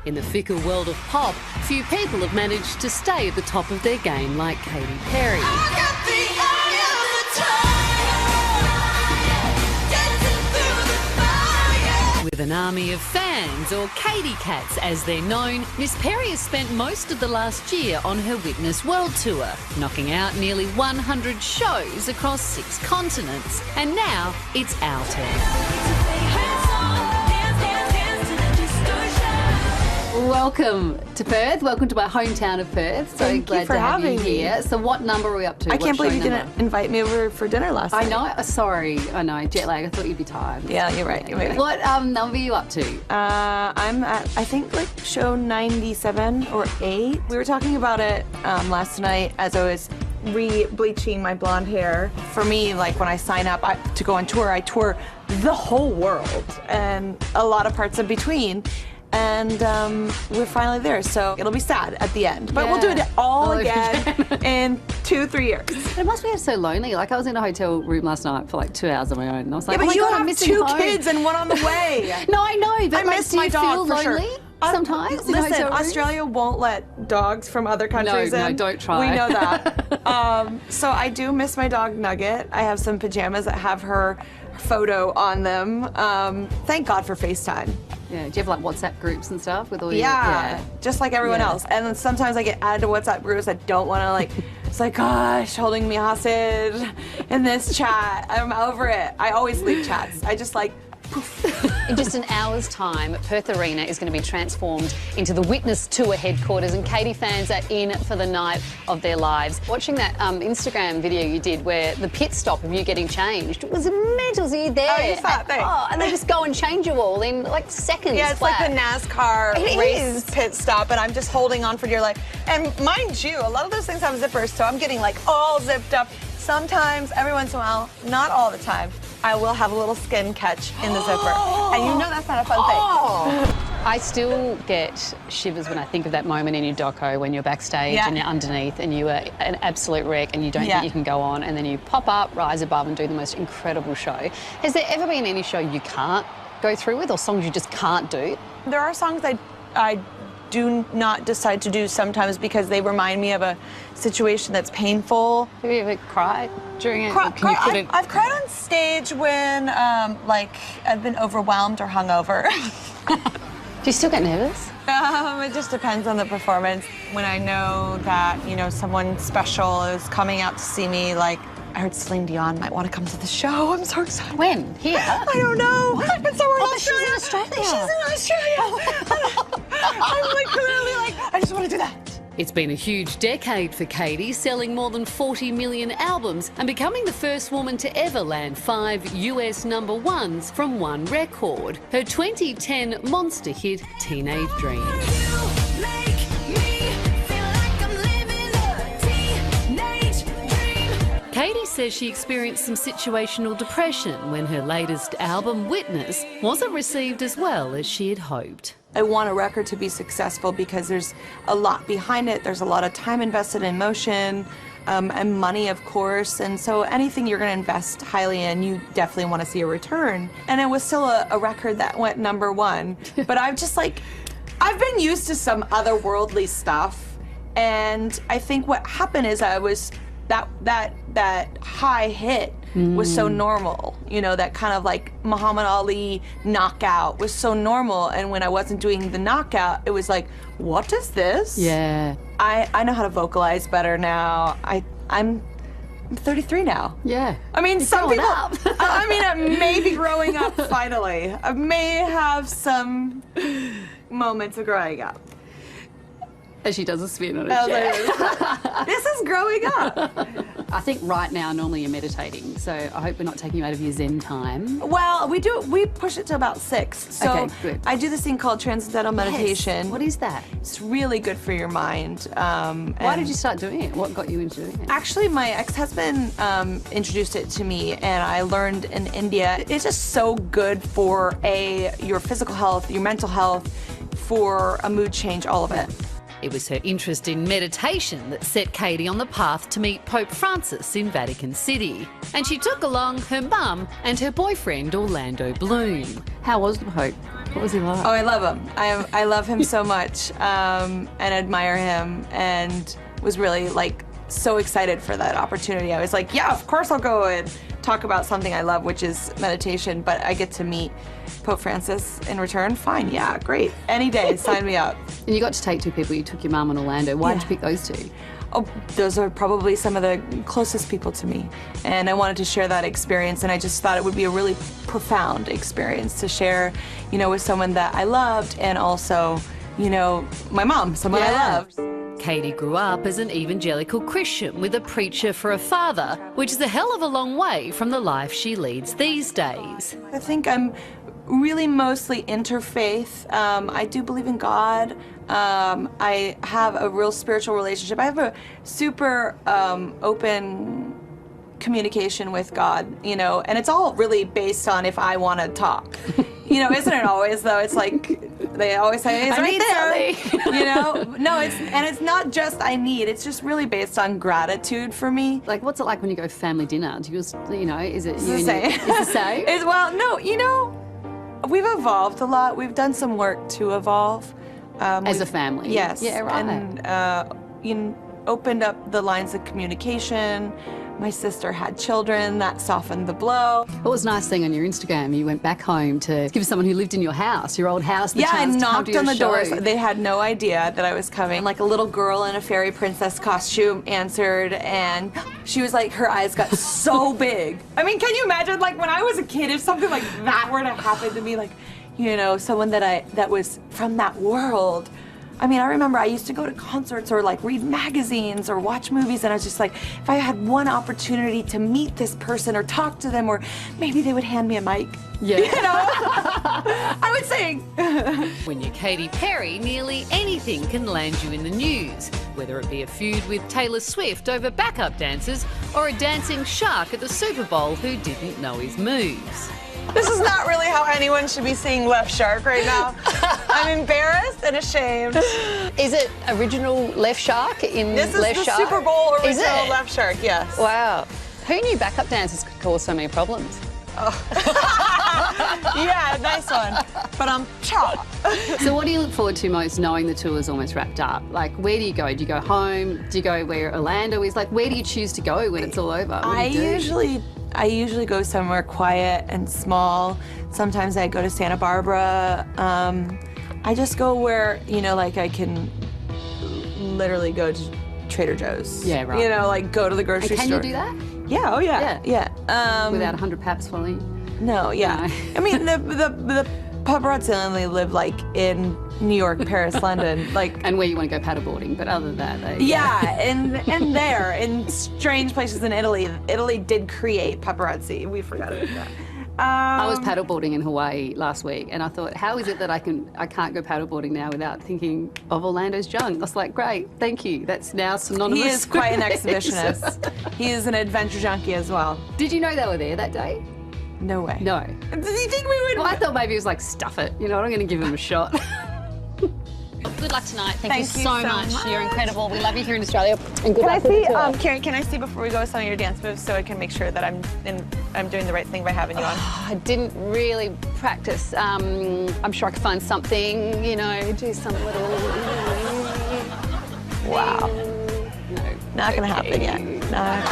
In the fickle world of pop, few people have managed to stay at the top of their game like Katy Perry. With an army of fans, or Katy Cats as they're known, Miss Perry has spent most of the last year on her Witness World Tour, knocking out nearly 100 shows across 6 continents. And now it's our turn. Welcome to Perth. Welcome to my hometown of Perth. So Thank glad you for to have having you me. here. So what number are we up to? I can't believe you didn't invite me over for dinner last night. I know. Sorry. I know. Jet lag. I thought you'd be tired. Yeah, you're right. You're right. What number are you up to? I'm at, I think, like show 97 or 8. We were talking about it last night as I was re-bleaching my blonde hair. For me, like when I sign up to go on tour, I tour the whole world and a lot of parts in between. And we're finally there, so it'll be sad at the end. But we'll do it all again in 2-3 years. It must be so lonely. Like I was in a hotel room last night for like 2 hours on my own, and I was like, Yeah, but oh my you God, have I'm missing 2 home. kids and one on the way. No, I know, but I like, miss do you my dog feel for lonely sure. sometimes? in Listen, hotel rooms? Australia won't let dogs from other countries No, in. don't try. We know that. So I do miss my dog Nugget. I have some pajamas that have her photo on them. Thank God for FaceTime. Yeah, do you have like WhatsApp groups and stuff with all your... Yeah, just like everyone else. And then sometimes I get added to WhatsApp groups that don't want to, like, it's like, gosh, holding me hostage in this chat. I'm over it. I always leave chats. I just like, poof. In just an hour's time, Perth Arena is going to be transformed into the Witness Tour headquarters, and Katy fans are in for the night of their lives. Watching that Instagram video you did where the pit stop of you getting changed was mental. So you're there. Oh, you saw it, thanks. And they just go and change you all in like seconds. Yeah, it's flat. like the NASCAR It race is. pit stop, and I'm just holding on for dear life. And mind you, a lot of those things have zippers, so I'm getting like all zipped up. Sometimes, every once in a while, not all the time, I will have a little skin catch in the zipper. And you know that's not a fun thing. I still get shivers when I think of that moment in your doco when you're backstage and you're underneath and you are an absolute wreck and you don't think you can go on, and then you pop up, rise above and do the most incredible show. Has there ever been any show you can't go through with, or songs you just can't do? There are songs I do not decide to do sometimes because they remind me of a situation that's painful. Have you ever cried during it? I've cried on stage when, like, I've been overwhelmed or hungover. Do you still get nervous? It just depends on the performance. When I know that, you know, someone special is coming out to see me, like, I heard Celine Dion might want to come to the show. I'm so excited. When? Here? I don't know. It's somewhere in Australia. She's in Australia. She's in Australia. I'm like clearly like, I just want to do that. It's been a huge decade for Katy, selling more than 40 million albums and becoming the first woman to ever land 5 US #1s from one record. Her 2010 monster hit, Teenage Dream. Katy says she experienced some situational depression when her latest album, Witness, wasn't received as well as she had hoped. I want a record to be successful because there's a lot behind it. There's a lot of time invested in motion and money, of course. And so anything you're going to invest highly in, you definitely want to see a return. And it was still a record that went #1. But I'm just like, I've been used to some otherworldly stuff. And I think what happened is I was, that high hit was so normal, you know, that kind of like Muhammad Ali knockout was so normal, and when I wasn't doing the knockout, it was like, what is this? Yeah. I know how to vocalize better now. I'm 33 now. Yeah. I mean, some growing people, up. I mean, I may be growing up finally. I may have some moments of growing up. As she does a spin on a chair. This is growing up. I think right now, normally you're meditating, so I hope we're not taking you out of your Zen time. Well, we push it to about 6. So Okay, good. I do this thing called transcendental meditation. Yes. What is that? It's really good for your mind. Why did you start doing it? What got you into doing it? Actually, my ex-husband introduced it to me, and I learned in India. It's just so good for your physical health, your mental health, for a mood change, all of it. It was her interest in meditation that set Katy on the path to meet Pope Francis in Vatican City. And she took along her mum and her boyfriend, Orlando Bloom. How was the Pope? What was he like? Oh, I love him. I love him so much, and admire him, and was really like so excited for that opportunity. I was like, yeah, of course I'll go and talk about something I love, which is meditation, but I get to meet Pope Francis in return. Fine, yeah, great. Any day, sign me up. And you got to take 2 people. You took your mum and Orlando. Why did you pick those 2? Oh, those are probably some of the closest people to me. And I wanted to share that experience, and I just thought it would be a really profound experience to share, you know, with someone that I loved, and also, you know, my mom, someone I loved. Katy grew up as an evangelical Christian with a preacher for a father, which is a hell of a long way from the life she leads these days. I think I'm really mostly interfaith. I do believe in God. I have a real spiritual relationship. I have a super open communication with God, you know, and it's all really based on if I want to talk. You know, isn't it always, though? It's like, they always say, it's right there. You know? No, it's not just I need, it's just really based on gratitude for me. Like, what's it like when you go for family dinner? Do you just, you know, is it It's you the same. It's the same? Well, no, you know, we've evolved a lot. We've done some work to evolve. As a family? Yes. Yeah, right. And you know, opened up the lines of communication. My sister had children, that softened the blow. What was nice thing on your Instagram? You went back home to give someone who lived in your house, your old house, the Yeah, I chance to come knocked to your on the show. doors. They had no idea that I was coming. Like a little girl in a fairy princess costume answered, and she was like, her eyes got so big. I mean, can you imagine, like, when I was a kid, if something like that were to happen to me, like, you know, someone that was from that world. I mean, I remember I used to go to concerts or like read magazines or watch movies, and I was just like, if I had one opportunity to meet this person or talk to them, or maybe they would hand me a mic. Yeah. You know? I would sing. When you're Katy Perry, nearly anything can land you in the news, whether it be a feud with Taylor Swift over backup dancers or a dancing shark at the Super Bowl who didn't know his moves. This is not really how anyone should be seeing Left Shark right now. I'm embarrassed and ashamed. Is it original Left Shark in This is Left the Shark? Super Bowl Is original it? Left Shark, yes. Wow. Who knew backup dancers could cause so many problems? Yeah, nice one. But I'm chop. So what do you look forward to most, knowing the tour's almost wrapped up? Like, where do you go? Do you go home? Do you go where Orlando is? Like, where do you choose to go when it's all over? What do you do? I usually go somewhere quiet and small. Sometimes I go to Santa Barbara. I just go where, you know, like I can literally go to Trader Joe's. Yeah, right. You know, like go to the grocery Can store. you do that? Yeah, oh yeah. Yeah. Without 100 paps following you? No, yeah. No. I mean, the paparazzi only live like in New York, Paris, London, like. And where you want to go paddleboarding, but other than that, they, Yeah, and there, in strange places in Italy. Italy did create paparazzi. We forgot about that. I was paddleboarding in Hawaii last week, and I thought, how is it that I can't go paddleboarding now without thinking of Orlando's junk? I was like, great, thank you. That's now synonymous. He is quite an exhibitionist. He is an adventure junkie as well. Did you know they were there that day? No way. No. Did you think we would? Well, I thought maybe it was like, stuff it. You know what, I'm going to give him a shot. Good luck tonight. Thank you so much. You're incredible. We love you here in Australia. And good luck with the tour. Karen, can I see before we go some of your dance moves so I can make sure that I'm doing the right thing by having you on? I didn't really practice. I'm sure I could find something, you know, do some little... Wow. No. Not gonna happen yet. No.